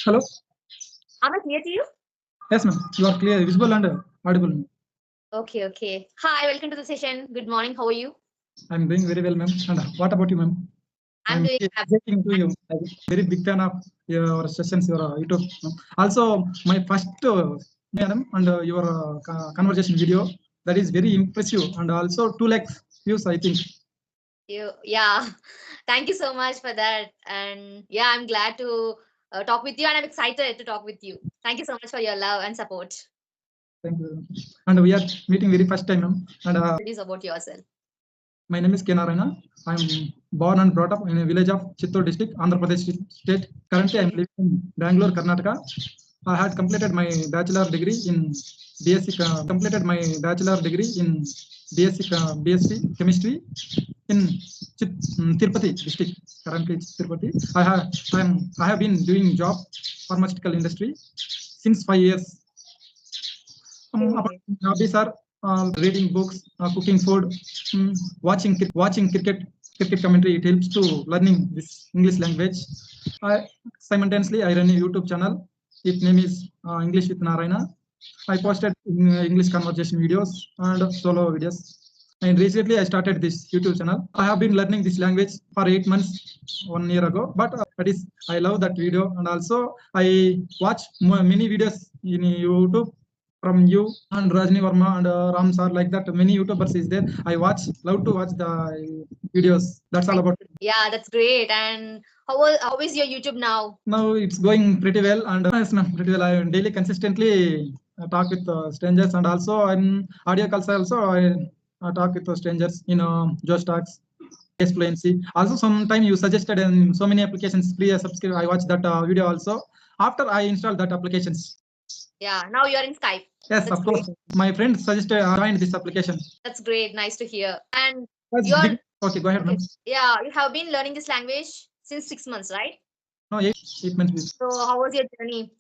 Hello. Am I clear to you? Yes, ma'am. You are clear, visible and audible. Okay. Hi, welcome to the session. Good morning. How are you? I'm doing very well, ma'am. And what about you, ma'am? I'm I'm doing listening to you. I'm very big fan of your sessions, your YouTube. Ma'am. Also, my first madam and your conversation video that is very impressive and also 2 lakhs views, I think. you. Yeah. Thank you so much for that. And yeah, I'm glad to talk with you and I'm excited to talk with you. Thank you so much for your love and support. Thank you very much. And we are meeting very first time, ma'am. And It is about yourself. my name is K. Narayana. I'm born and brought up in a village of Chittor district, Andhra Pradesh state. Currently, I'm living in Bangalore, Karnataka. I had completed my bachelor degree in BSc. Completed my bachelor degree in BSc chemistry in Tirupati district. Currently, it's Tirupati. I have been doing job pharmaceutical industry since 5 years. Hobbies are reading books, cooking food, watching cricket commentary. It helps to learning this English language. Simultaneously, I run a YouTube channel. Its name is English with Narayana. I posted English conversation videos and solo videos. And recently, I started this YouTube channel. I have been learning this language for 8 months, 1 year ago. But that is, I love that video, and also I watch many videos in YouTube from you and Rajni Verma and Ram sir, like that. Many YouTubers is there. I love to watch the videos. That's all about it. Yeah, that's great. And how is your YouTube now? Now it's going pretty well, and yes, ma'am, pretty well. I daily consistently talk with strangers, and also in audio calls also I talk with strangers in Josh Talks, Yes Fluency. Also, sometime you suggested in so many applications, please subscribe. I watched that video also. After I installed that applications. Yeah, now you're in Skype. Yes, That's of course. My friend suggested I joined this application. That's great. Nice to hear. And That's you're big. Okay, go ahead, okay. ma'am. Yeah, you have been learning this language since 6 months, right? No, 8 months. So how was your journey?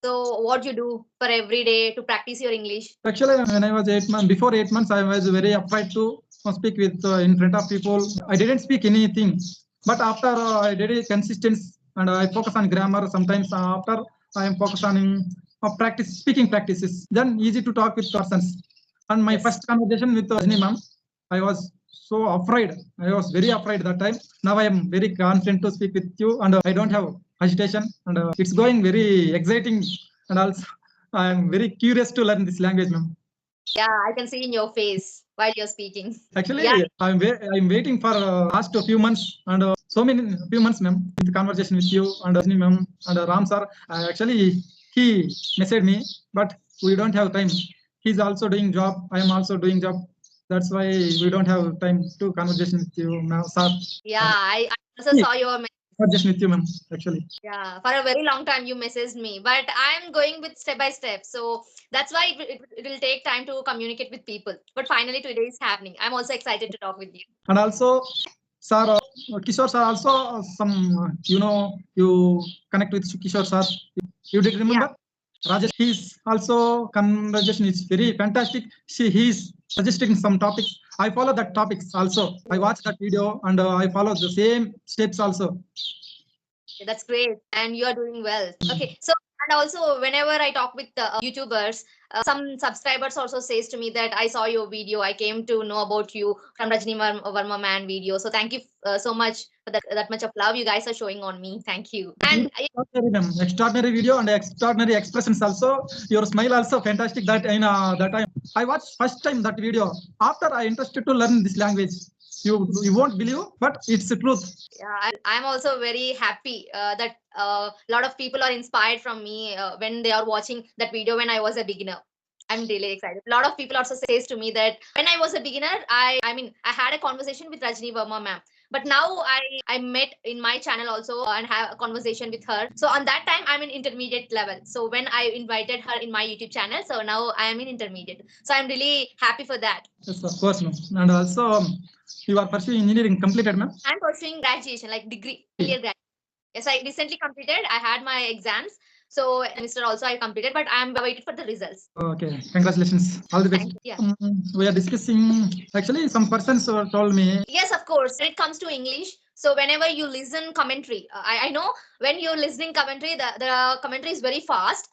So what you do for every day to practice your English? Actually, when I was 8 months, before 8 months, I was very afraid to speak with in front of people. I didn't speak anything, but after I did it consistent and I focus on grammar. Sometimes after I am focused on speaking practices. Then easy to talk with persons. And my first conversation with Rajni ma'am, I was so afraid. I was very afraid that time. Now I am very confident to speak with you, and I don't have hesitation, and it's going very exciting, and also I am very curious to learn this language, ma'am. Yeah, I can see in your face while you're speaking. Actually, Yeah. I'm waiting for last few months and so many few months, ma'am, with conversation with you and Rajni ma'am and Ram sir. Actually, he messaged me, but we don't have time. He's also doing job. I am also doing job. That's why we don't have time to conversation with you now, sir. Yeah, I also saw your Conversation with you, ma'am. Actually. yeah, for a very long time you messaged me, but I'm going with step by step. So that's why it will take time to communicate with people. But finally today is happening. I'm also excited to talk with you. And also, sir, Kishore sir also you connect with Kishore sir. You did remember? Rajesh, he's also conversation is very fantastic. He's suggesting some topics. I follow that topics also. I watch that video and I follow the same steps also. That's great, and you are doing well. Okay, so and also whenever I talk with the YouTubers, some subscribers also says to me that I saw your video. I came to know about you from Rajni Verma man video. So thank you so much for that much of love you guys are showing on me. Thank you. And extraordinary video and extraordinary expressions also. Your smile also fantastic. That in that I watched first time that video. After I interested to learn this language. You won't believe, but it's the truth. Yeah, I'm also very happy that a lot of people are inspired from me when they are watching that video when I was a beginner. I'm really excited. A lot of people also says to me that when I was a beginner, I mean I had a conversation with Rajni Verma ma'am, but now I met in my channel also and have a conversation with her. So on that time I'm in intermediate level. So when I invited her in my YouTube channel, so now I am in intermediate. So I'm really happy for that. Yes, of course, ma'am. And also you are pursuing engineering completed, ma'am? I'm pursuing graduation, like degree, clear graduation. Yes, I recently completed. I had my exams. So semester also I completed, but I'm waiting for the results. Okay, congratulations. All the best. Yeah. We are discussing, actually some persons told me. Yes, of course. When it comes to English, So whenever you listen commentary, I know when you're listening commentary, the commentary is very fast,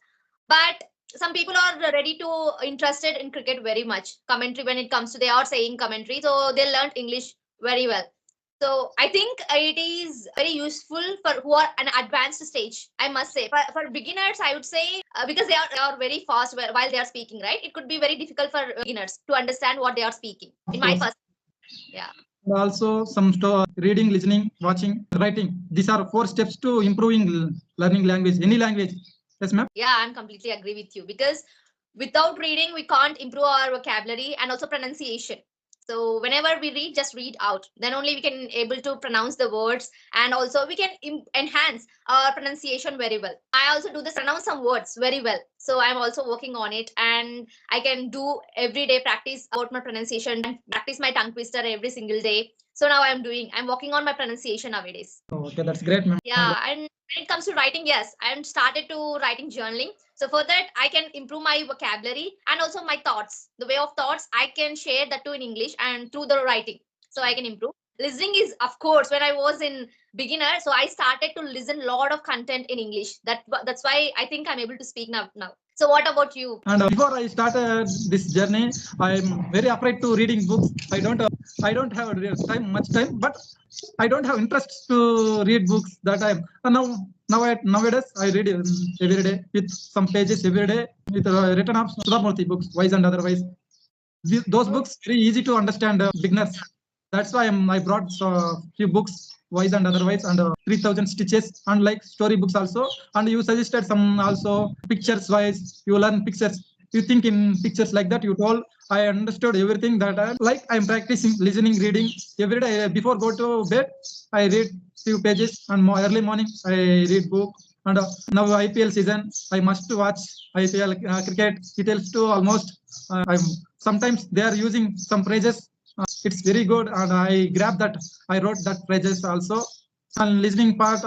but some people are ready to interested in cricket very much. Commentary when it comes to they are saying commentary, so they learned English very well. So I think it is very useful for who are an advanced stage. I must say, for beginners, I would say because they are very fast while they are speaking, right? It could be very difficult for beginners to understand what they are speaking. In Of my course. first, yeah. And also some reading, listening, watching, writing. These are 4 steps to improving learning language, any language. Yes, ma'am. Yeah, I'm completely agree with you because without reading, we can't improve our vocabulary and also pronunciation. So whenever we read, just read out. Then only we can able to pronounce the words, and also we can enhance our pronunciation very well. I also do this pronounce some words very well. So I'm also working on it, and I can do everyday practice about my pronunciation and practice my tongue twister every single day. So now I'm working on my pronunciation nowadays. Okay, that's great, ma'am. Yeah, and when it comes to writing, yes, I'm started to writing journaling. So for that, I can improve my vocabulary and also my thoughts. The way of thoughts, I can share that too in English and through the writing. So I can improve. Listening is, of course, when I was in beginner, so I started to listen a lot of content in English. That's why I think I'm able to speak now. So what about you? And before I started this journey, I'm very afraid to reading books. I don't have much time, but I don't have interest to read books that time. And nowadays I read every day with some pages every day with written up Sudhamurthy books, wise and otherwise. Those books very easy to understand beginners. That's why I brought few books, wise and otherwise, and 3000 stitches, and like story books also. And you suggested some also pictures wise. You learn pictures. You think in pictures like that. You told I understood everything that I'm practicing listening, reading every day before go to bed. I read few pages, and early morning I read book. And now IPL season, I must watch IPL cricket. It helps to almost. I'm sometimes they are using some phrases. It's very good, and I grab that. I wrote that phrases also. And listening part,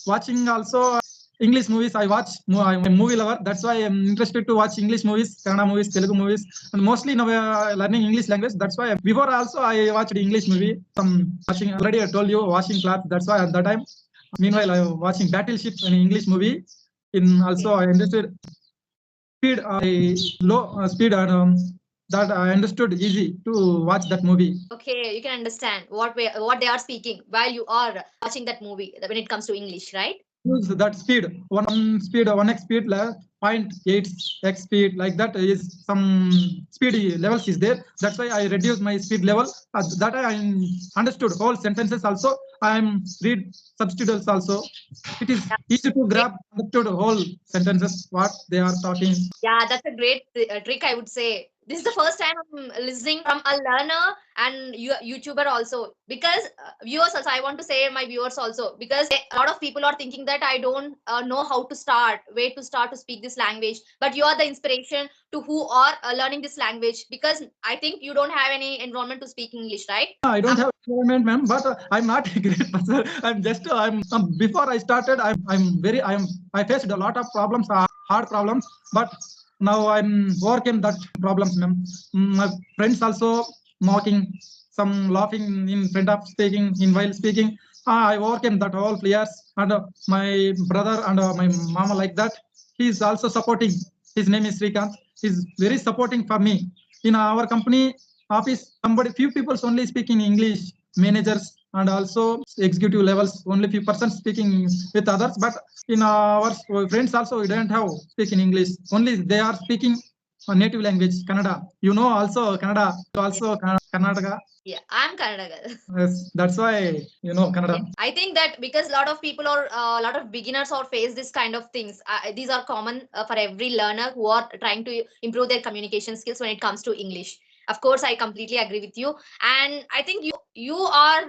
watching also English movies. I watch. I'm a movie lover. That's why I'm interested to watch English movies, Kannada movies, Telugu movies, and mostly now learning English language. That's why before also I watched English movie. Some watching already. I told you washing clothes. That's why at that time. Meanwhile, I was watching Battleship, an English movie. In also I understood speed, low speed, and that I understood easy to watch that movie. Okay, you can understand what they are speaking while you are watching that movie when it comes to English, right? Use that speed, one x speed, 0.8x speed, like that is some speed levels is there. That's why I reduce my speed level. That I understood whole sentences also. I'm read subtitles also. It is easy to grab understood whole sentences what they are talking. Yeah, that's a great trick, I would say. This is the first time I'm listening from a learner and YouTuber also. Because viewers also, I want to say my viewers also, because a lot of people are thinking that I don't know how to start, where to start to speak this language. But you are the inspiration to who are learning this language, because I think you don't have any environment to speak English, right? I don't have environment, ma'am, but I'm not a great person. I'm just before I started, I faced a lot of problems, hard problems, but now I'm overcame that problems, ma'am. My friends also mocking, some laughing in front of speaking, in while speaking. I overcame that all fears, and my brother and my mama like that. He's also supporting. His name is Srikanth. He's very supporting for me. In our company office, few people only speaking English, managers and also executive levels, only few persons speaking with others. But in our friends also, we don't have speaking English. Only they are speaking a native language, Kannada. You know also Kannada, also Karnataka. Yeah, I'm Kannada. Yes, that's why you know Kannada. I think that because a lot of people or a lot of beginners or face this kind of things. These are common for every learner who are trying to improve their communication skills when it comes to English. Of course, I completely agree with you, and I think you are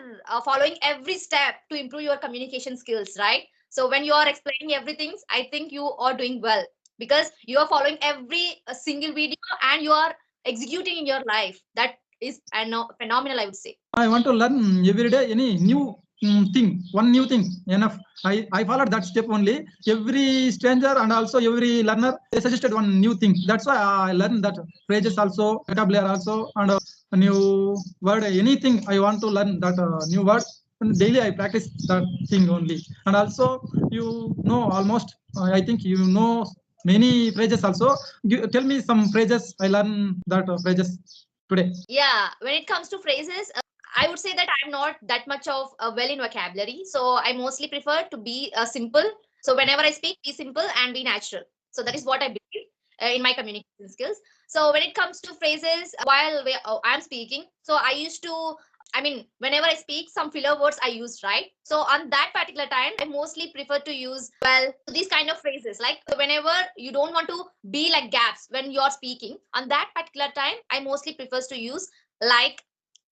following every step to improve your communication skills, right? So when you are explaining everything, I think you are doing well because you are following every single video and you are executing in your life. That is phenomenal, I would say. I want to learn every day any new thing, one new thing. Enough. I followed that step only. Every stranger and also every learner they suggested one new thing. That's why I learned that phrases also, vocabulary also, and a new word. Anything I want to learn that new word. and daily I practice that thing only. And also, you know, almost I think you know many phrases also. Tell me some phrases I learn that phrases today. Yeah, when it comes to phrases, I would say that I'm not that much of well in vocabulary. So I mostly prefer to be simple. So whenever I speak, be simple and be natural. So that is what I believe in my communication skills. So when it comes to phrases, while I'm speaking, so I used to, I mean, whenever I speak, some filler words I use, right? So on that particular time, I mostly prefer to use, well, these kind of phrases. Like whenever you don't want to be like gaps when you're speaking, on that particular time, I mostly prefers to use like,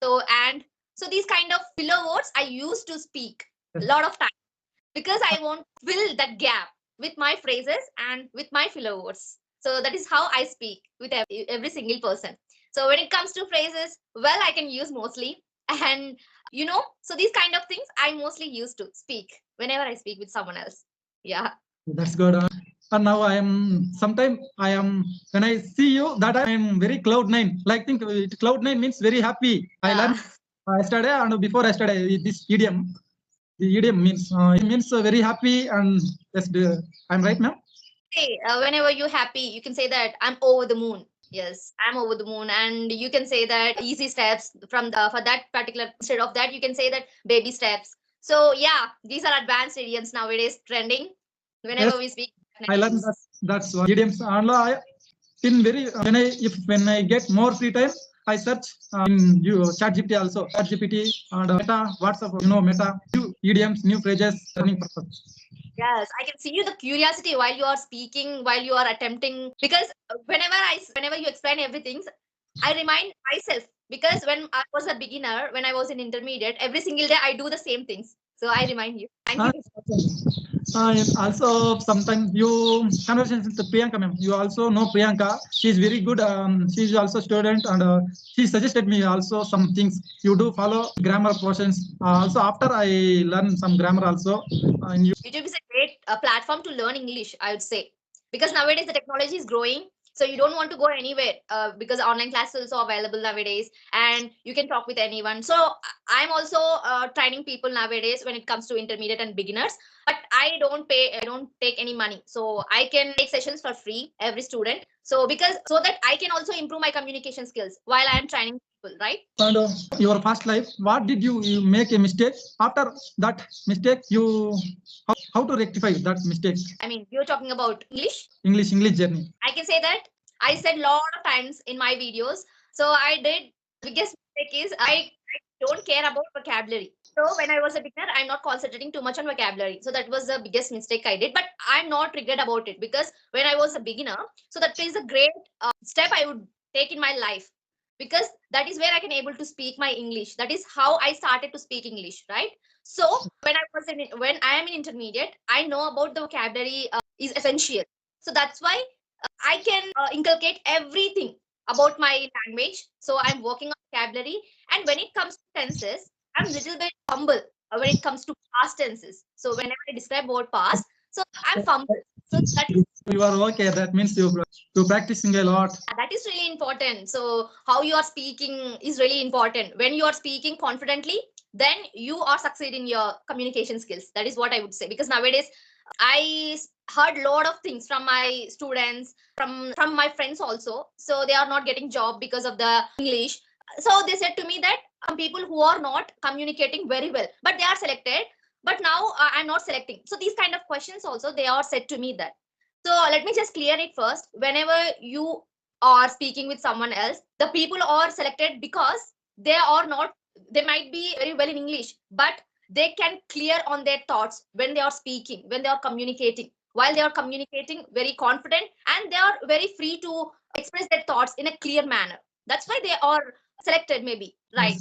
so, and so these kind of filler words I use to speak a lot of time because I want to fill that gap with my phrases and with my filler words. So that is how I speak with every single person. So when it comes to phrases, well, I can use mostly. And so these kind of things I mostly use to speak whenever I speak with someone else. Yeah. That's good. And now I am sometime I am when I see you that I am very cloud nine. Like think cloud nine means very happy. I learned yesterday and before yesterday this idiom. The idiom means it means very happy and yes, I'm right, ma'am. Hey, whenever you're happy, you can say that I'm over the moon. Yes, I'm over the moon, and you can say that easy steps from the for that particular. Instead of that, you can say that baby steps. So yeah, these are advanced idioms nowadays trending. Yes, Whenever we speak, I learned that that's what idioms. And in very when I get more free time, I search in ChatGPT also. ChatGPT and Meta, WhatsApp, Meta, new idioms, new phrases, learning purpose. yes, I can see you the curiosity while you are speaking, while you are attempting. Because whenever you explain everything, I remind myself because when I was a beginner, when I was in intermediate, every single day I do the same things. So I remind you. Thank you. And also sometimes you conversations with Priyanka ma'am. You also know Priyanka. She's very good. She's also student and she suggested me also some things. You do follow grammar portions. Also after I learn some grammar also. YouTube is a great platform to learn English, I would say, because nowadays the technology is growing. So you don't want to go anywhere because online classes are available nowadays, and you can talk with anyone. So I'm also training people nowadays when it comes to intermediate and beginners. But I don't pay. I don't take any money, so I can take sessions for free every student. So because so that I can also improve my communication skills while I am training people, right? And your past life, what did you make a mistake? After that mistake, you how to rectify that mistake? I mean, you're talking about English. English journey. I can say that I said a lot of times in my videos. So I did. Biggest mistake is I don't care about vocabulary. So when I was a beginner, I'm not concentrating too much on vocabulary. So that was the biggest mistake I did. But I'm not regret about it because when I was a beginner, so that is a great step I would take in my life because that is where I can able to speak my English. That is how I started to speak English, right? So when I am in intermediate, I know about the vocabulary is essential. So that's why I can inculcate everything about my language. So I'm working on vocabulary. And when it comes to tenses, I'm little bit humble when it comes to past tenses. So whenever I describe word past, so I'm fumble. So that is you are okay. That means you're practicing a lot. that is really important. So how you are speaking is really important. When you are speaking confidently, then you are succeed in your communication skills. That is what I would say. Because nowadays I heard a lot of things from my students, from my friends also. So they are not getting job because of the English. So they said to me that some people who are not communicating very well, but they are selected. But now I'm not selecting. So these kind of questions also they are said to me that. So let me just clear it first. Whenever you are speaking with someone else, the people are selected because they are not. They might be very well in English, but they can clear on their thoughts when they are speaking, when they are communicating. While they are communicating very confident and they are very free to express their thoughts in a clear manner. That's why they are selected, maybe, right?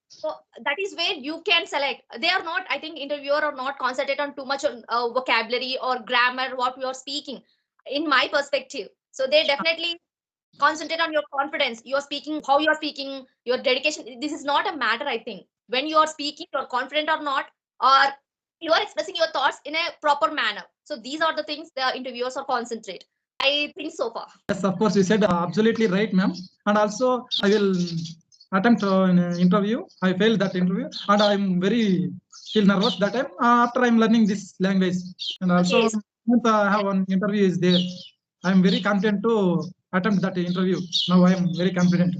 So that is where you can select. They are not, I think, interviewer are not concentrate on too much on vocabulary or grammar, what we are speaking, in my perspective. So they definitely concentrate on your confidence, you're speaking, how you're speaking, your dedication. This is not a matter, I think. When you are speaking, you're confident or not, or you are expressing your thoughts in a proper manner. So these are the things the interviewers are concentrate. I think so far. Yes, of course, you said absolutely right, ma'am. And also, I will attempt an interview. I failed that interview, and I'm very feel nervous that time. After I'm learning this language, and also Okay. once I have one interview is there, I'm very confident to attempt that interview. Now I am very confident.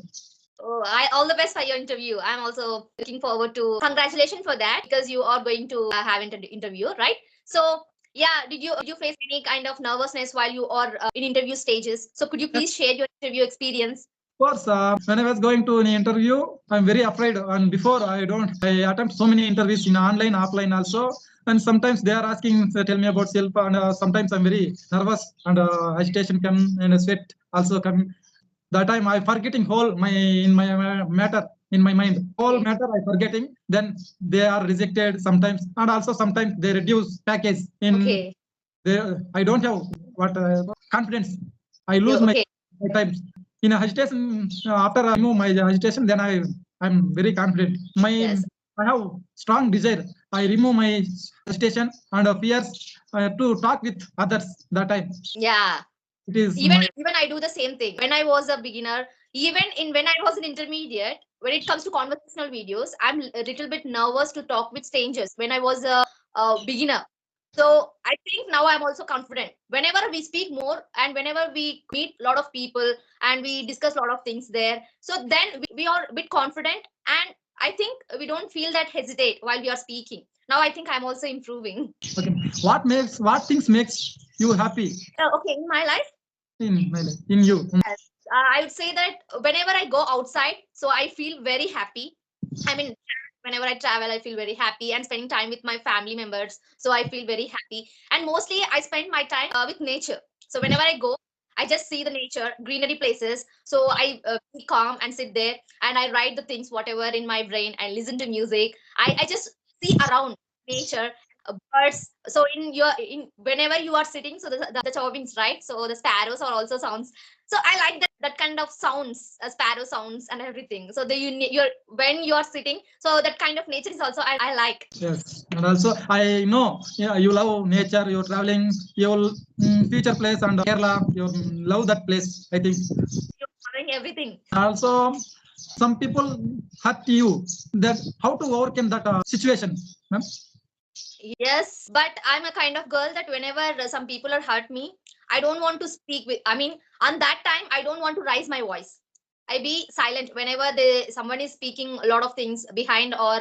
Oh, all the best for your interview. I'm also looking forward to congratulations for that because you are going to have an interview, right? So yeah, did you face any kind of nervousness while you are in interview stages? So could you please share your interview experience? Of course, when I was going to an interview, I'm very afraid. And before I attempt so many interviews in online, offline also. And sometimes they are asking, tell me about self. And sometimes I'm very nervous and agitation come and sweat also come. That time I forgetting whole my matter in my mind. Whole Okay. matter I forgetting. Then they are rejected sometimes, and also sometimes they reduce package in. Okay. They, I don't have what confidence. I lose Okay. my times in a agitation. After I remove my agitation, then I'm very confident. Yes. I have strong desire. I remove my agitation and fears to talk with others. That time Yeah. it is Even my even I do the same thing. When I was a beginner, even when I was an intermediate, when it comes to conversational videos, I'm a little bit nervous to talk with strangers when I was a beginner. So I think now I'm also confident. Whenever we speak more and whenever we meet a lot of people and we discuss a lot of things there, so then we are a bit confident, and I think we don't feel that hesitate while we are speaking. Now I think I'm also improving. okay. What things makes you happy Okay, in my life. in my life in you? Yes. I would say that whenever I go outside, so I feel very happy. I mean, whenever I travel, I feel very happy, and spending time with my family members, so I feel very happy. And mostly, I spend my time with nature. So whenever I go, I just see the nature, greenery places. So I be calm and sit there, and I write the things whatever in my brain. I listen to music. I just see around nature, birds. So in whenever you are sitting, so the chirpings, right? So the sparrows are also sounds. So I like that kind of sounds, sparrow sounds and everything. So you're when you are sitting, so that kind of nature is also I like. Yes, and also I know, yeah, you love nature. You're traveling. You'll future place and Kerala. You love that place. I think. You're following everything. Also, some people hurt you. That how to overcome that situation, ma'am? Yes, but I'm a kind of girl that whenever some people are hurt me, I don't want to speak with. I mean, on that time, I don't want to raise my voice. I be silent whenever someone is speaking a lot of things behind or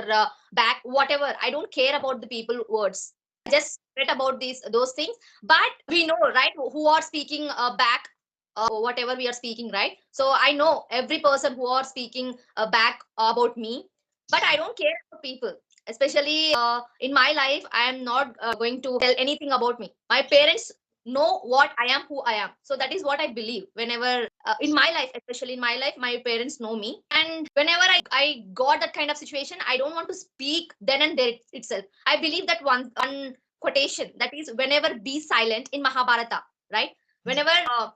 back, whatever. I don't care about the people words. I just read about those things. But we know, right, who are speaking back, whatever we are speaking, right? So I know every person who are speaking back about me, but I don't care about people. Especially in my life, I am not going to tell anything about me. My parents know what I am, who I am. So that is what I believe. Whenever in my life, especially in my life, my parents know me. And whenever I got that kind of situation, I don't want to speak then and there itself. I believe that one quotation that is whenever be silent in Mahabharata, right? Whenever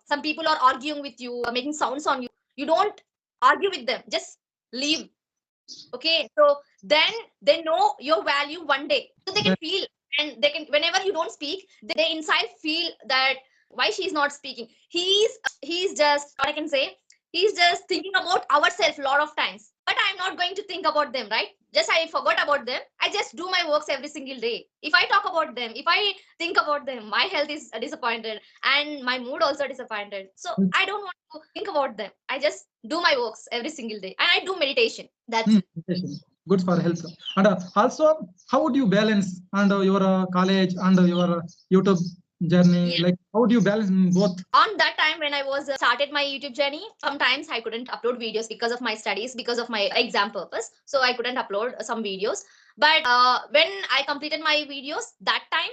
some people are arguing with you, making sounds on you, you don't argue with them. Just leave. Okay, so then they know your value one day, so they can feel, and they can whenever you don't speak, they inside feel that why she's not speaking. He's just what I can say. He's just thinking about ourselves a lot of times, but I'm not going to think about them, right? Just I forgot about them. I just do my works every single day. If I talk about them, if I think about them, my health is disappointed and my mood also disappointed. So I don't want to think about them. I just do my works every single day, and I do meditation. That's Meditation. Good for health. And also, how would you balance and your college and your YouTube journey? Yeah. Like, how do you balance both? On that time when I was started my YouTube journey, sometimes I couldn't upload videos because of my studies, because of my exam purpose. So I couldn't upload some videos. But when I completed my videos that time,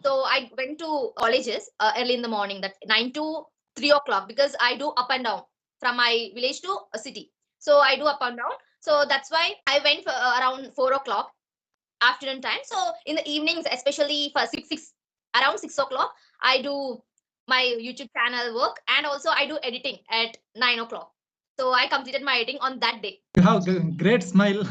so I went to colleges early in the morning, that 9 to 3 o'clock, because I do up and down from my village to a city. So I do up and down. So that's why I went for, around 4 o'clock afternoon time. So in the evenings, especially for around 6 o'clock, I do my YouTube channel work, and also I do editing at 9 o'clock. So I completed my editing on that day. You have great smile.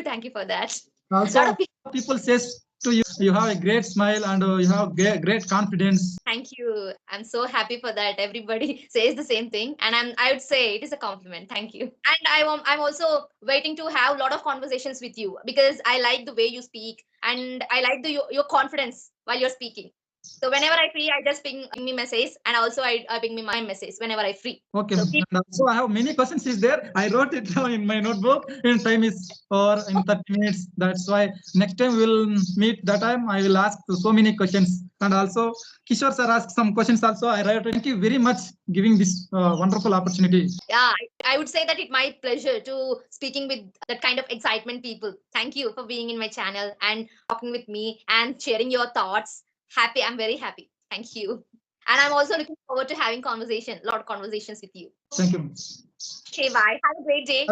Thank you for that. A lot Also, of people. people says to you. You have a great smile and you have great confidence. Thank you. I'm so happy for that. Everybody says the same thing, and I would say it is a compliment. Thank you. And I'm also waiting to have a lot of conversations with you because I like the way you speak, and I like your confidence while you're speaking. So whenever I free, I just ping me message, and also I ping me my message whenever I free. Okay. So keep And also I have many questions is there. I wrote it down in my notebook. In time is or in 30 minutes. That's why next time we'll meet. That time I will ask so many questions. And also Kishore sir asked some questions also. I wrote. Thank you very much giving this wonderful opportunity. yeah, I would say that it's my pleasure to speaking with that kind of excitement people. Thank you for being in my channel and talking with me and sharing your thoughts. Happy, I'm very happy. Thank you. And I'm also looking forward to having a lot of conversations with you. Thank you. Okay, bye. Have a great day.